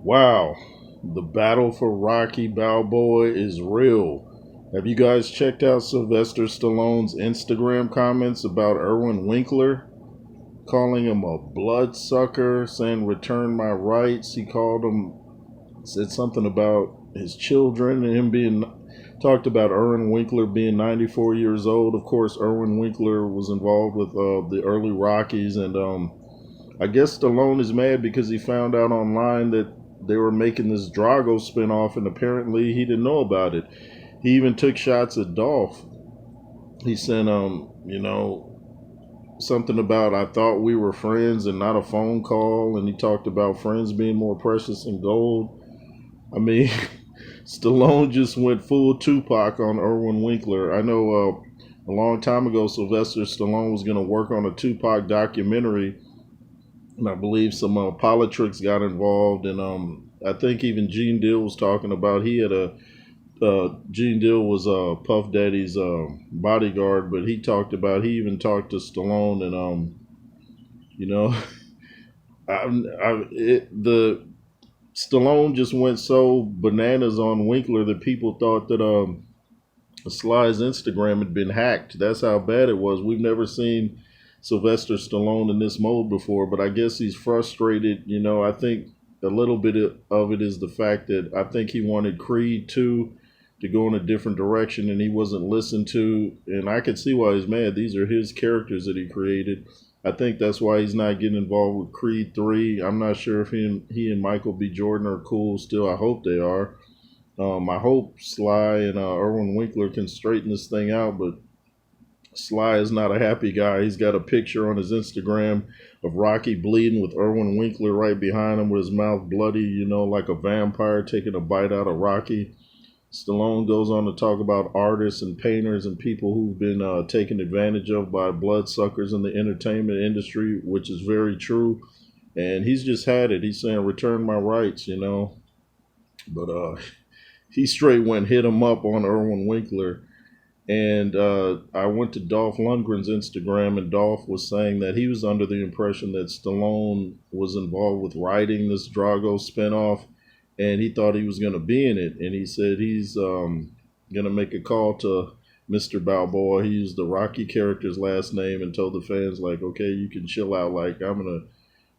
Wow, the battle for Rocky Balboa is real. Have you guys checked out Sylvester Stallone's Instagram comments about Irwin Winkler, calling him a bloodsucker, saying return my rights? He called him, said something about his children and him being, talked about Irwin Winkler being 94 years old. Of course, Irwin Winkler was involved with the early Rockies, and I guess Stallone is mad because he found out online that they were making this Drago spinoff, and apparently he didn't know about it. He even took shots at Dolph. He sent something about I thought we were friends and not a phone call, and he talked about friends being more precious than gold. I mean, Stallone just went full Tupac on Irwin Winkler. I know a long time ago Sylvester Stallone was going to work on a Tupac documentary, and I believe some politics got involved, and I think even Gene Deal was talking about he had a Gene Deal was Puff Daddy's bodyguard, but he talked about he even talked to Stallone, and you know, the Stallone just went so bananas on Winkler that people thought that Sly's Instagram had been hacked. That's how bad it was. We've never seen Sylvester Stallone in this mode before, but I guess he's frustrated. I think a little bit of it is the fact that I think he wanted Creed 2 to go in a different direction and he wasn't listened to. And I could see why he's mad. These are his characters that he created. I think that's why he's not getting involved with Creed 3. I'm not sure if he and Michael B. Jordan are cool still. I hope they are. I hope Sly and Irwin Winkler can straighten this thing out, but Sly is not a happy guy. He's got a picture on his Instagram of Rocky bleeding with Irwin Winkler right behind him with his mouth bloody, like a vampire taking a bite out of Rocky. Stallone goes on to talk about artists and painters and people who've been taken advantage of by bloodsuckers in the entertainment industry, which is very true. And he's just had it. He's saying, return my rights. But he straight went hit him up on Irwin Winkler. And I went to Dolph Lundgren's Instagram, and Dolph was saying that he was under the impression that Stallone was involved with writing this Drago spinoff, and he thought he was going to be in it. And he said he's going to make a call to Mr. Balboa. He used the Rocky character's last name and told the fans, like, okay, you can chill out. Like, I'm going to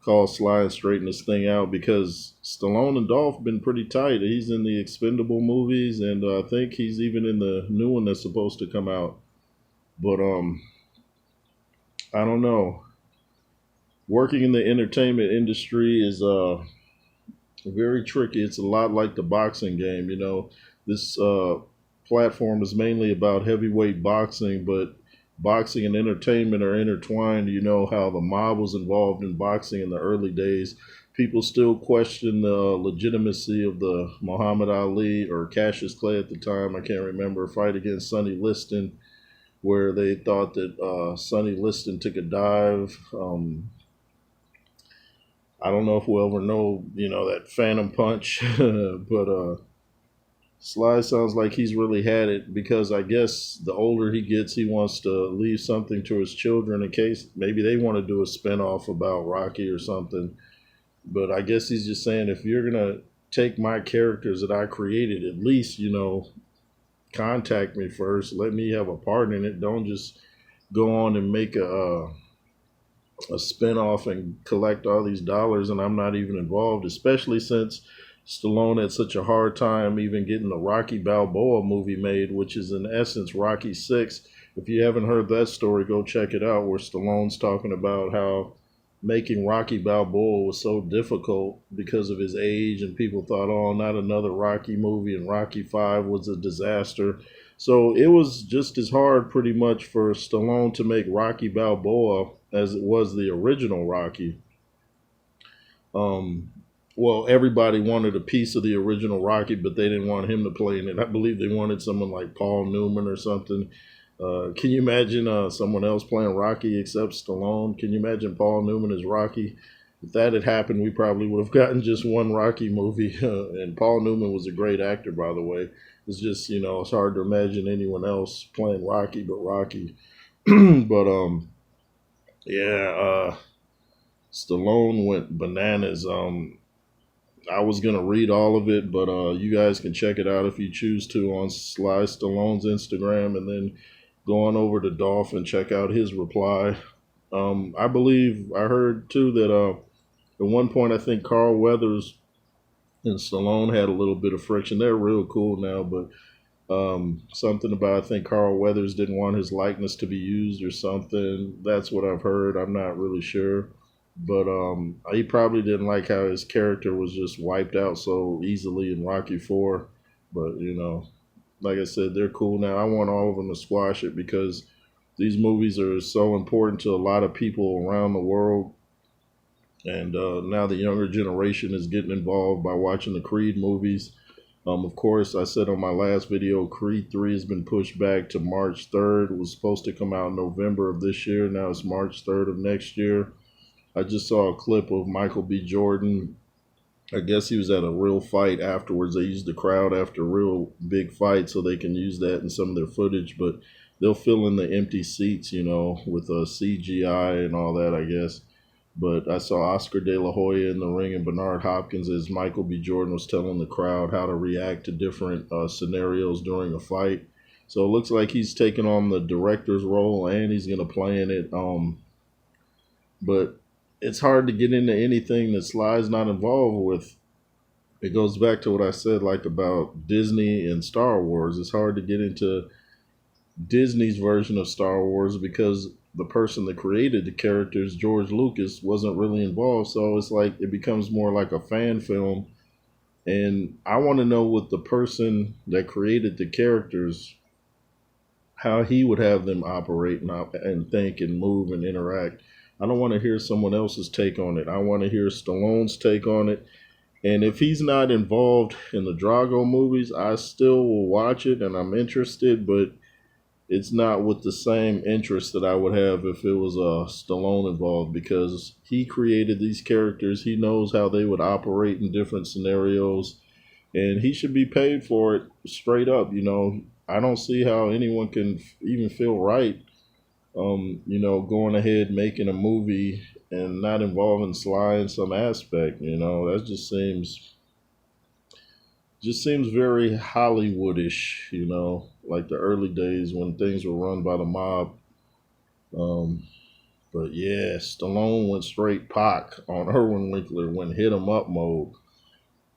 call Sly and straighten this thing out because Stallone and Dolph been pretty tight. He's in the Expendable movies, and I think he's even in the new one that's supposed to come out. But I don't know. Working in the entertainment industry is very tricky. It's a lot like the boxing game. This platform is mainly about heavyweight boxing, but boxing and entertainment are intertwined. You know how the mob was involved in boxing in the early days. People still question the legitimacy of the Muhammad Ali or Cassius Clay at the time, I can't remember, fight against Sonny Liston, where they thought that Sonny Liston took a dive. I don't know if we'll ever know, that phantom punch, but Sly sounds like he's really had it because I guess the older he gets, he wants to leave something to his children in case maybe they want to do a spinoff about Rocky or something. But I guess he's just saying if you're going to take my characters that I created, at least, contact me first. Let me have a part in it. Don't just go on and make a spinoff and collect all these dollars and I'm not even involved, especially since Stallone had such a hard time even getting the Rocky Balboa movie made, which is in essence Rocky 6. If you haven't heard that story, go check it out, where Stallone's talking about how making Rocky Balboa was so difficult because of his age, and people thought, oh, not another Rocky movie, and Rocky 5 was a disaster. So it was just as hard pretty much for Stallone to make Rocky Balboa as it was the original Rocky. Well, everybody wanted a piece of the original Rocky, but they didn't want him to play in it. I believe they wanted someone like Paul Newman or something. Can you imagine someone else playing Rocky except Stallone? Can you imagine Paul Newman as Rocky? If that had happened, we probably would have gotten just one Rocky movie. And Paul Newman was a great actor, by the way. It's just, it's hard to imagine anyone else playing Rocky but Rocky. But yeah, Stallone went bananas. I was gonna read all of it, but you guys can check it out if you choose to on Sly Stallone's Instagram, and then go on over to Dolph and check out his reply. I believe I heard too that at one point I think Carl Weathers and Stallone had a little bit of friction. They're real cool now, but something about I think Carl Weathers didn't want his likeness to be used or something. That's what I've heard. I'm not really sure, but he probably didn't like how his character was just wiped out so easily in Rocky Four. But like I said, they're cool now. I want all of them to squash it because these movies are so important to a lot of people around the world. And now the younger generation is getting involved by watching the Creed movies. Of course, I said on my last video, Creed 3 has been pushed back to March 3rd. It was supposed to come out in November of this year. Now it's March 3rd of next year. I just saw a clip of Michael B. Jordan. I guess he was at a real fight afterwards. They used the crowd after a real big fight so they can use that in some of their footage. But they'll fill in the empty seats, with CGI and all that, I guess. But I saw Oscar De La Hoya in the ring and Bernard Hopkins as Michael B. Jordan was telling the crowd how to react to different scenarios during a fight. So it looks like he's taking on the director's role and he's going to play in it. But it's hard to get into anything that Sly's not involved with. It goes back to what I said, like about Disney and Star Wars. It's hard to get into Disney's version of Star Wars because the person that created the characters, George Lucas, wasn't really involved. So it's like it becomes more like a fan film. And I want to know what the person that created the characters, how he would have them operate and think and move and interact. I don't want to hear someone else's take on it. I want to hear Stallone's take on it. And if he's not involved in the Drago movies, I still will watch it and I'm interested, but it's not with the same interest that I would have if it was Stallone involved because he created these characters. He knows how they would operate in different scenarios, and he should be paid for it straight up. I don't see how anyone can even feel right, going ahead making a movie and not involving Sly in some aspect. That just seems very Hollywoodish, like the early days when things were run by the mob. Um, but yeah, Stallone went straight Pac on Irwin Winkler when hit 'em up mode.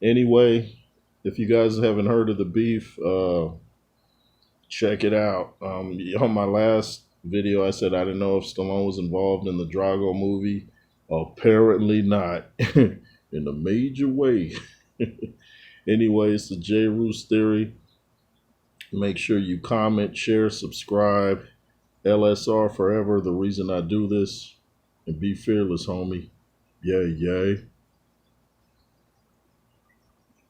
Anyway, if you guys haven't heard of the beef, check it out. On my last video, I said I didn't know if Stallone was involved in the Drago movie. Apparently not, in a major way. Anyway, it's the J. Roos Theory. Make sure you comment, share, subscribe. LSR forever, the reason I do this. And be fearless, homie. Yay, yay.